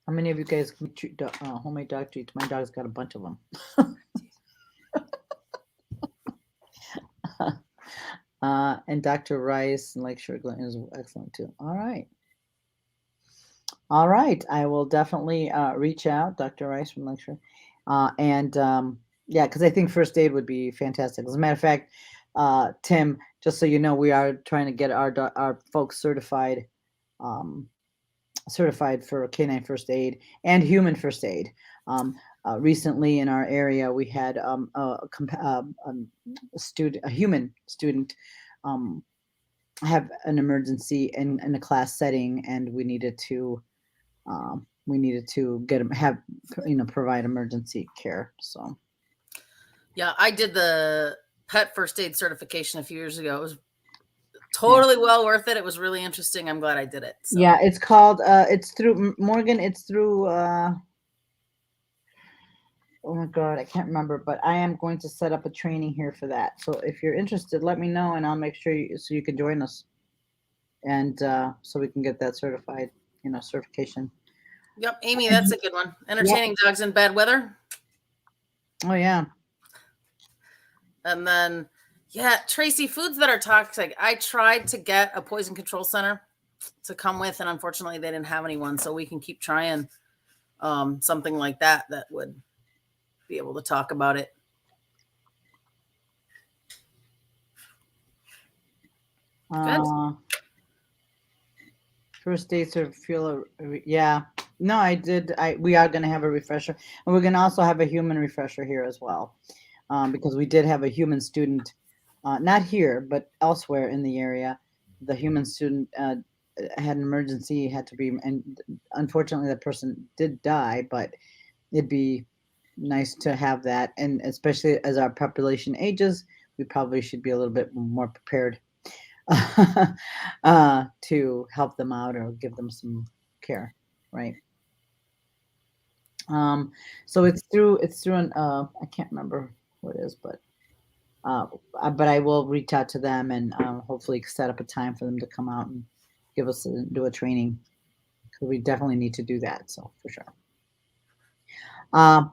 How many of you guys can treat homemade dog treats? My dog's got a bunch of them. And Dr. Rice and Lakeshore Glen is excellent too. All right. All right. I will definitely reach out, Dr. Rice from Lakeshore. And yeah, because I think first aid would be fantastic. As a matter of fact, Tim, just so you know, we are trying to get our folks um, certified for canine first aid and human first aid. Recently in our area, we had a human student um, have an emergency in a class setting, and we needed to get them have provide emergency care. So Yeah. I did the pet first aid certification a few years ago. It was yeah, totally well worth it. It was really interesting. I'm glad I did it. So, yeah, it's called it's through Morgan. It's through oh my God, I can't remember, but I am going to set up a training here for that. So if you're interested, let me know, and I'll make sure so you can join us, and so we can get that certified, certification. yep. Amy, that's a good one. Yep. Entertaining dogs in bad weather. Oh yeah. And then, yeah, Tracy, foods that are toxic. I tried to get a poison control center to come with, and unfortunately, they didn't have anyone. So we can keep trying something like that would be able to talk about it. Good. First dates are feel yeah. No, I did. We are going to have a refresher, and we're going to also have a human refresher here as well, because we did have a human student, not here but elsewhere in the area. The human student had an emergency, had to be, and unfortunately, that person did die. But it'd be nice to have that, and especially as our population ages, we probably should be a little bit more prepared to help them out or give them some care, right? Um, so it's through an I can't remember what it is, uh, but I will reach out to them and hopefully set up a time for them to come out and do a training, because we definitely need to do that. So for sure. Um,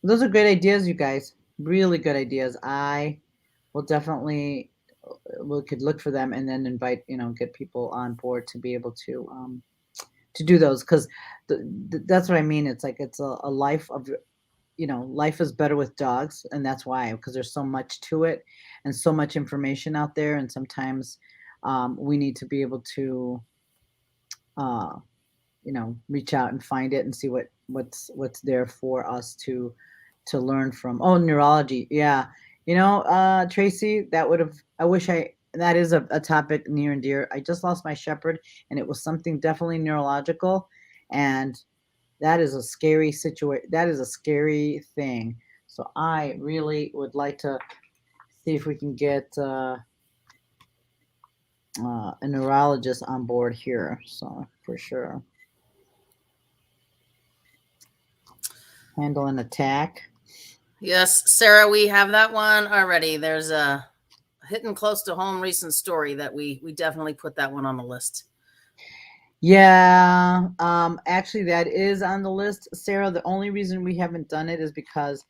those are great ideas, you guys. Really good ideas. I will definitely we could look for them and then invite, get people on board to be able to do those, because that's what I mean. It's like it's a life of, life is better with dogs, and that's why, because there's so much to it and so much information out there, and sometimes we need to be able to uh, reach out and find it and see what's there for us to learn from. Oh, neurology. Yeah. Tracy, I wish that is a topic near and dear. I just lost my shepherd, and it was something definitely neurological, and that is a scary situation. That is a scary thing. So I really would like to see if we can get a neurologist on board here. So for sure. Handle an attack. Yes, Sarah, we have that one already. There's a hitting close to home recent story that we definitely put that one on the list. Yeah, actually, that is on the list, Sarah. The only reason we haven't done it is because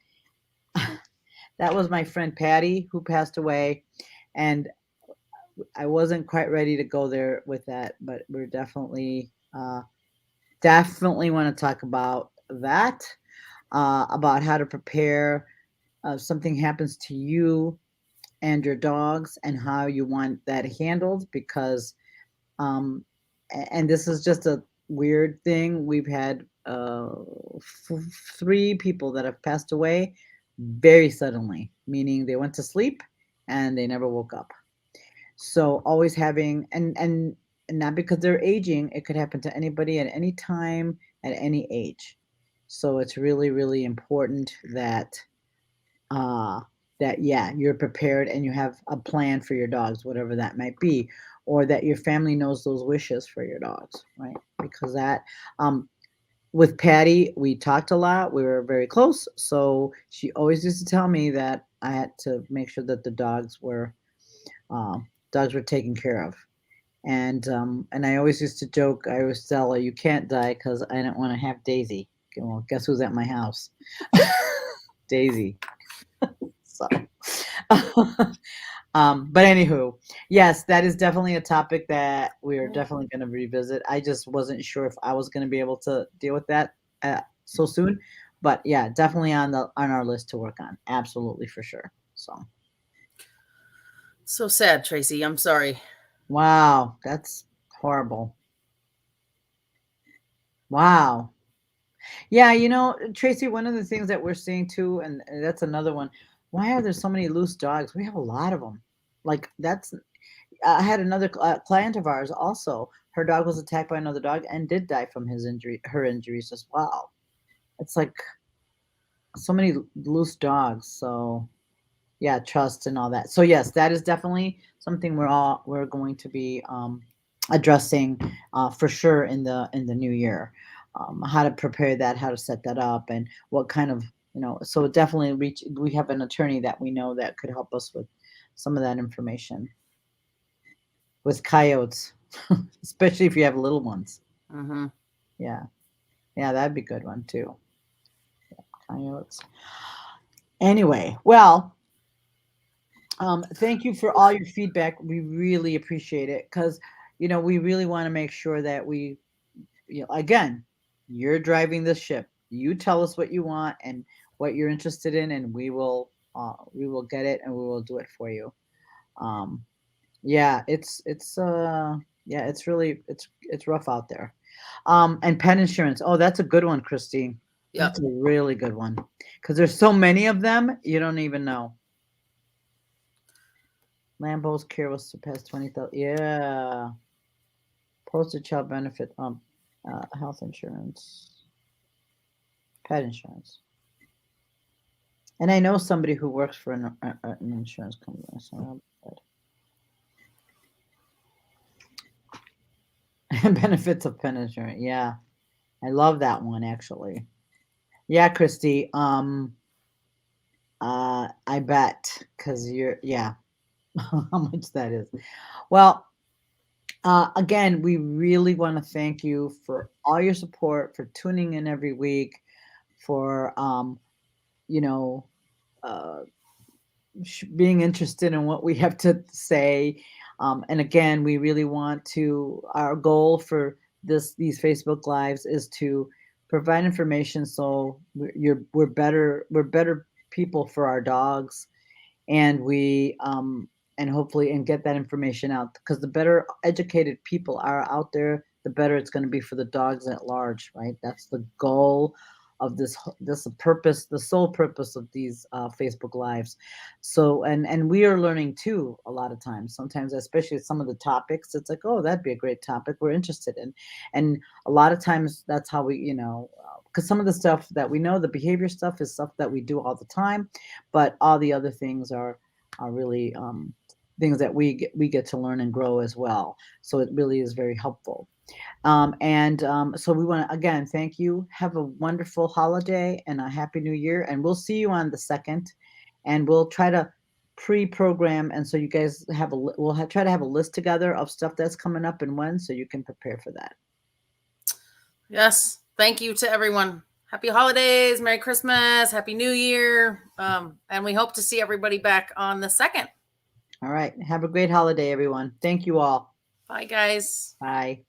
that was my friend Patty who passed away, and I wasn't quite ready to go there with that. But we're definitely want to talk about that, about how to prepare. Something happens to you and your dogs, and how you want that handled, because Um, and this is just a weird thing. We've had three people that have passed away very suddenly, meaning they went to sleep and they never woke up. So always having and not because they're aging, it could happen to anybody at any time at any age. So it's really, really important uh that yeah, you're prepared and you have a plan for your dogs, whatever that might be, or that your family knows those wishes for your dogs, right? Because that um with Patty, we talked a lot. We were very close. So she always used to tell me that I had to make sure that the dogs were taken care of. And I always used to joke. I always tell her, "You can't die because I don't want to have Daisy." Okay, well, guess who's at my house? Daisy. So, but anywho, yes, that is definitely a topic that we are definitely going to revisit. I just wasn't sure if I was going to be able to deal with that so soon, but yeah, definitely on our list to work on. Absolutely for sure. So, So sad, Tracy. I'm sorry. wow, that's horrible. Wow. Yeah, Tracy, one of the things that we're seeing too, and that's another one. Why are there so many loose dogs? We have a lot of them. Like that's I had another client of ours also. Her dog was attacked by another dog and did die from her injuries as well. It's like so many loose dogs. So yeah, trust and all that. So yes, that is definitely something we're going to be addressing for sure in the new year. How to prepare that, how to set that up, and what kind of So definitely reach. We have an attorney that we know that could help us with some of that information with coyotes, especially if you have little ones. Mm-hmm. Yeah, yeah, that'd be a good one too. Coyotes. Anyway, well, thank you for all your feedback. We really appreciate it because we really want to make sure that again, you're driving the ship. You tell us what you want and what you're interested in, and we will get it and we will do it for you. Um, yeah, it's really it's rough out there. And pet insurance. Oh, that's a good one, Christine. Yep. That's a really good one because there's so many of them. You don't even know. Lambo's care will surpass 20,000. Yeah. Posted child benefit, health insurance, pet insurance. And I know somebody who works for an insurance company. So benefits of pet insurance. Yeah. I love that one actually. Yeah, Christy. I bet because yeah, how much that is. Well, again, we really want to thank you for all your support, for tuning in every week, for you know, uh, being interested in what we have to say. And again, we really want to. Our goal for these Facebook lives is to provide information so we're better people for our dogs, and we and hopefully and get that information out because the better educated people are out there, the better it's going to be for the dogs at large, right? That's the goal of this purpose, the sole purpose of these Facebook lives. So and we are learning too a lot of times. Sometimes, especially some of the topics, it's like, oh, that'd be a great topic we're interested in, and a lot of times that's how we, because some of the stuff that we know, the behavior stuff is stuff that we do all the time, but all the other things are really things that we get to learn and grow as well. So it really is very helpful. And so we want to again thank you. Have a wonderful holiday and a happy new year. And we'll see you on the 2nd. And we'll try to pre-program. And so you guys try to have a list together of stuff that's coming up and when, so you can prepare for that. Yes. Thank you to everyone. Happy holidays, Merry Christmas, Happy New Year. And we hope to see everybody back on the 2nd. All right. Have a great holiday, everyone. Thank you all. Bye, guys. Bye.